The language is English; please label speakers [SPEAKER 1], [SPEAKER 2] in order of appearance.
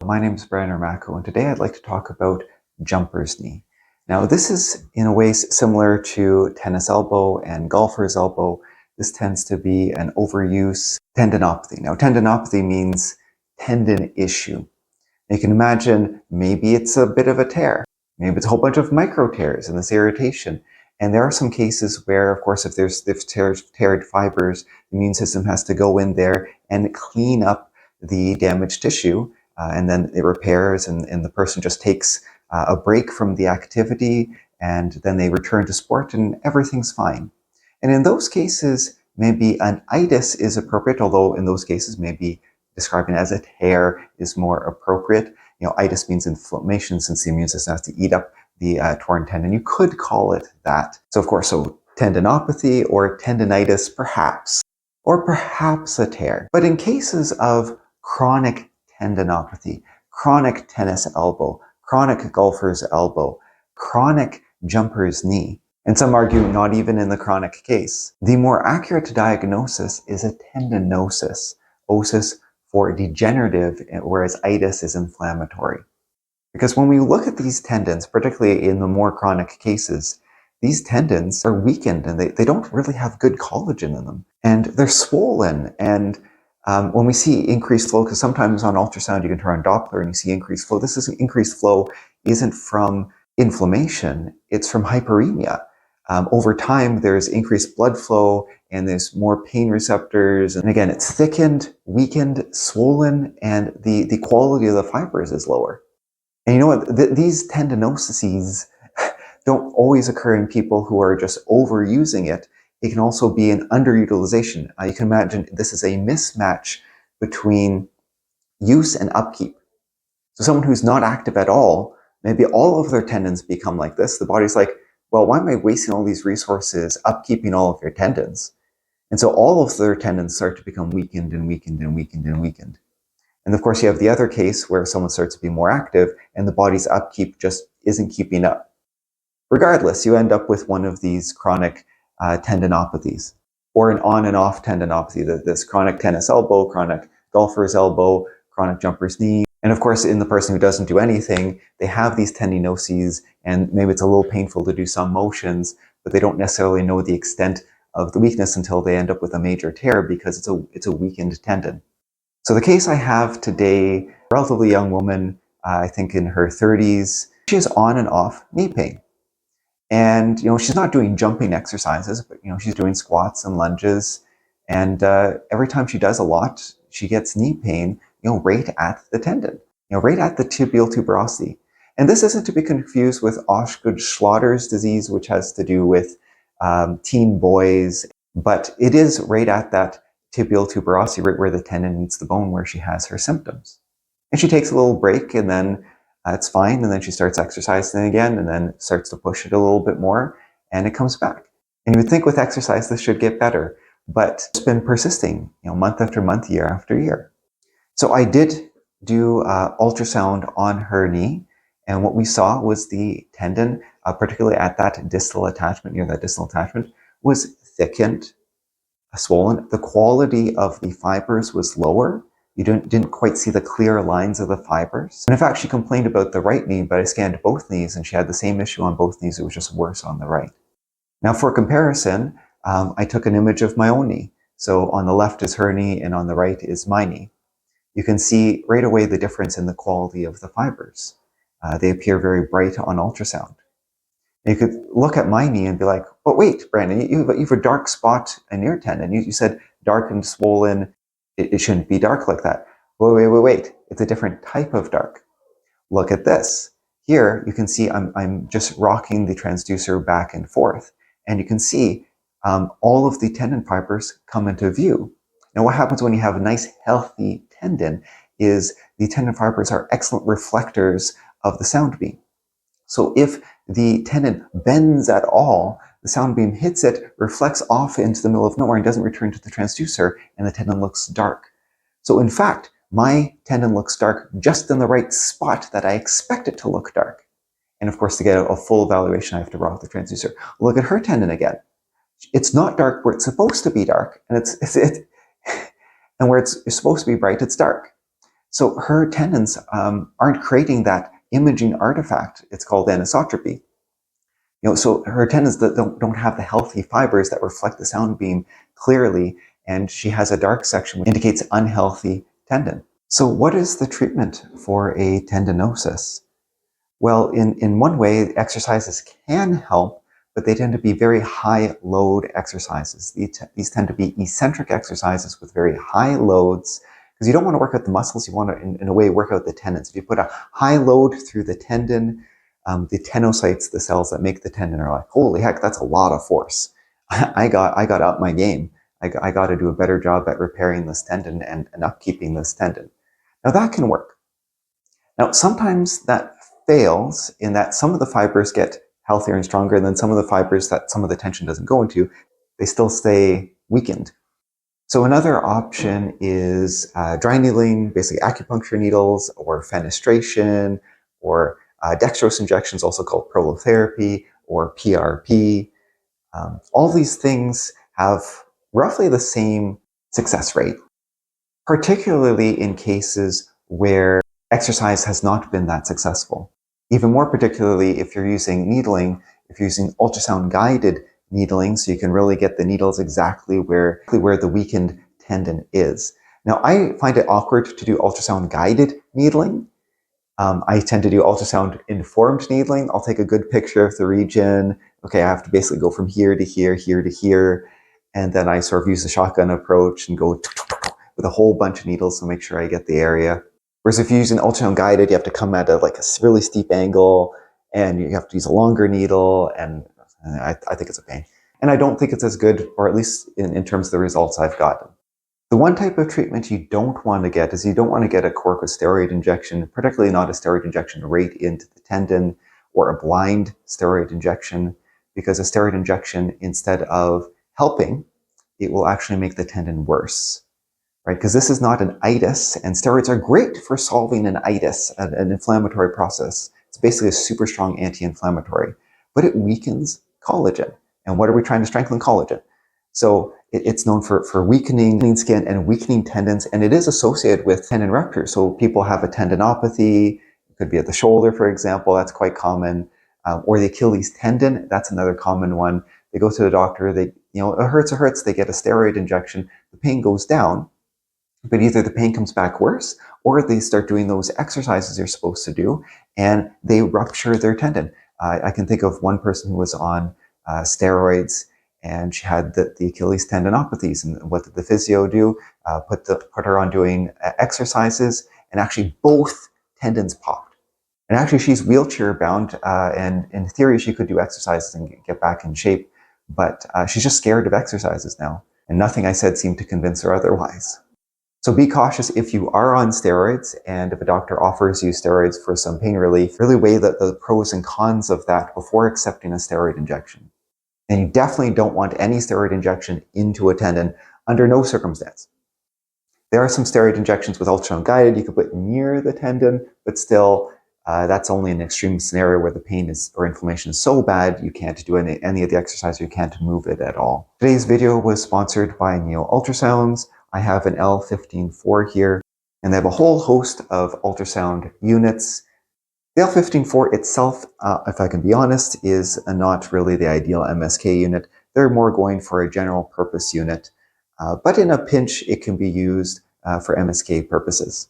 [SPEAKER 1] my name is Brian Armaco, and today I'd like to talk about jumper's knee. Now, this is in a way similar to tennis elbow and golfer's elbow. This tends to be an overuse tendinopathy. Now, tendinopathy means tendon issue. You can imagine maybe it's a bit of a tear. Maybe it's a whole bunch of micro tears and this irritation. And there are some cases where, of course, if there's teared fibers, the immune system has to go in there and clean up the damaged tissue, and then it repairs, and the person just takes a break from the activity, and then they return to sport and everything's fine. And in those cases, maybe an itis is appropriate, although in those cases, maybe describing it as a tear is more appropriate. Itis means inflammation since the immune system has to eat up the torn tendon. You could call it that. So of course, tendinopathy or tendinitis perhaps, or perhaps a tear. But in cases of chronic tendinopathy, chronic tennis elbow, chronic golfer's elbow, chronic jumper's knee, and some argue not even in the chronic case, the more accurate diagnosis is a tendinosis, osis for degenerative, whereas itis is inflammatory. Because when we look at these tendons, particularly in the more chronic cases, these tendons are weakened and they don't really have good collagen in them. And they're swollen. And when we see increased flow, because sometimes on ultrasound you can turn on Doppler and you see increased flow, increased flow isn't from inflammation, it's from hyperemia. Over time, there's increased blood flow and there's more pain receptors. And again, it's thickened, weakened, swollen, and the quality of the fibers is lower. And you know what? These tendinoses don't always occur in people who are just overusing it. It can also be an underutilization. You can imagine this is a mismatch between use and upkeep. So someone who's not active at all, maybe all of their tendons become like this. The body's like, well, why am I wasting all these resources upkeeping all of your tendons? And so all of their tendons start to become weakened and weakened and weakened and weakened. And of course, you have the other case where someone starts to be more active and the body's upkeep just isn't keeping up. Regardless, you end up with one of these chronic tendinopathies, or an on and off tendinopathy, this chronic tennis elbow, chronic golfer's elbow, chronic jumper's knee. And of course, in the person who doesn't do anything, they have these tendinoses, and maybe it's a little painful to do some motions, but they don't necessarily know the extent of the weakness until they end up with a major tear because it's a weakened tendon. So the case I have today, a relatively young woman, I think in her 30s, she has on and off knee pain. And, she's not doing jumping exercises, but, she's doing squats and lunges. And every time she does a lot, she gets knee pain, right at the tendon, right at the tibial tuberosity. And this isn't to be confused with Osgood-Schlatters disease, which has to do with teen boys, but it is right at that tibial tuberosity, right where the tendon meets the bone, where she has her symptoms. And she takes a little break and then it's fine. And then she starts exercising again and then starts to push it a little bit more and it comes back. And you would think with exercise, this should get better, but it's been persisting, month after month, year after year. So I did do ultrasound on her knee. And what we saw was the tendon, particularly at that distal attachment, near that distal attachment, was thickened, swollen. The quality of the fibers was lower. You didn't quite see the clear lines of the fibers. And in fact, she complained about the right knee, but I scanned both knees and she had the same issue on both knees. It was just worse on the right. Now for comparison, I took an image of my own knee. So on the left is her knee and on the right is my knee. You can see right away the difference in the quality of the fibers. They appear very bright on ultrasound. You could look at my knee and be like, but wait, Brandon, you have a dark spot in your tendon. You said dark and swollen. It shouldn't be dark like that. Wait. It's a different type of dark. Look at this. Here, you can see I'm just rocking the transducer back and forth. And you can see all of the tendon fibers come into view. Now, what happens when you have a nice, healthy tendon is the tendon fibers are excellent reflectors of the sound beam. So if the tendon bends at all, the sound beam hits it, reflects off into the middle of nowhere and doesn't return to the transducer, and the tendon looks dark. So in fact, my tendon looks dark just in the right spot that I expect it to look dark. And of course, to get a full evaluation, I have to rock the transducer. Look at her tendon again. It's not dark where it's supposed to be dark, and and where it's supposed to be bright, it's dark. So her tendons aren't creating that imaging artifact. It's called anisotropy. So her tendons don't have the healthy fibers that reflect the sound beam clearly, and she has a dark section which indicates unhealthy tendon. So what is the treatment for a tendinosis? Well, in one way, exercises can help, but they tend to be very high load exercises. These tend to be eccentric exercises with very high loads, because you don't want to work out the muscles, you want to, in a way, work out the tendons. If you put a high load through the tendon, the tenocytes, the cells that make the tendon, are like, holy heck, that's a lot of force. I got up my game. I got to do a better job at repairing this tendon and upkeeping this tendon. Now that can work. Now, sometimes that fails in that some of the fibers get healthier and stronger, and then some of the fibers that some of the tension doesn't go into, they still stay weakened. So another option is dry needling, basically acupuncture needles, or fenestration, or dextrose injections, also called prolotherapy, or PRP. All these things have roughly the same success rate, particularly in cases where exercise has not been that successful. Even more particularly if you're using needling, if you're using ultrasound guided needling, so you can really get the needles exactly where the weakened tendon is. Now, I find it awkward to do ultrasound guided needling. I tend to do ultrasound informed needling. I'll take a good picture of the region. Okay, I have to basically go from here to here, here to here. And then I sort of use the shotgun approach and go with a whole bunch of needles to make sure I get the area. Whereas if you're using ultrasound guided, you have to come at a really steep angle, and you have to use a longer needle, and I think it's a pain. And I don't think it's as good, or at least in terms of the results I've gotten. The one type of treatment you don't want to get is you don't want to get a corticosteroid injection, particularly not a steroid injection right into the tendon, or a blind steroid injection, because a steroid injection, instead of helping, it will actually make the tendon worse. Right? Because this is not an itis, and steroids are great for solving an itis, an inflammatory process. It's basically a super strong anti-inflammatory, but it weakens collagen. And what are we trying to strengthen? Collagen. So it's known for weakening skin and weakening tendons, and it is associated with tendon ruptures. So people have a tendinopathy. It could be at the shoulder, for example. That's quite common. Or the Achilles tendon. That's another common one. They go to the doctor. It hurts. They get a steroid injection. The pain goes down. But either the pain comes back worse, or they start doing those exercises they're supposed to do, and they rupture their tendon. I can think of one person who was on steroids, and she had the Achilles tendinopathies. And what did the physio do? Put her on doing exercises, and actually both tendons popped. And actually, she's wheelchair bound, and in theory, she could do exercises and get back in shape. But she's just scared of exercises now, and nothing I said seemed to convince her otherwise. So be cautious if you are on steroids, and if a doctor offers you steroids for some pain relief, really weigh the pros and cons of that before accepting a steroid injection. And you definitely don't want any steroid injection into a tendon under no circumstance. There are some steroid injections with ultrasound guided you can put near the tendon, but still, that's only an extreme scenario where the pain or inflammation is so bad you can't do any of the exercise, or you can't move it at all. Today's video was sponsored by Neo Ultrasounds. I have an L15-4 here, and they have a whole host of ultrasound units. The L15-4 itself, if I can be honest, is not really the ideal MSK unit. They're more going for a general purpose unit, but in a pinch, it can be used for MSK purposes.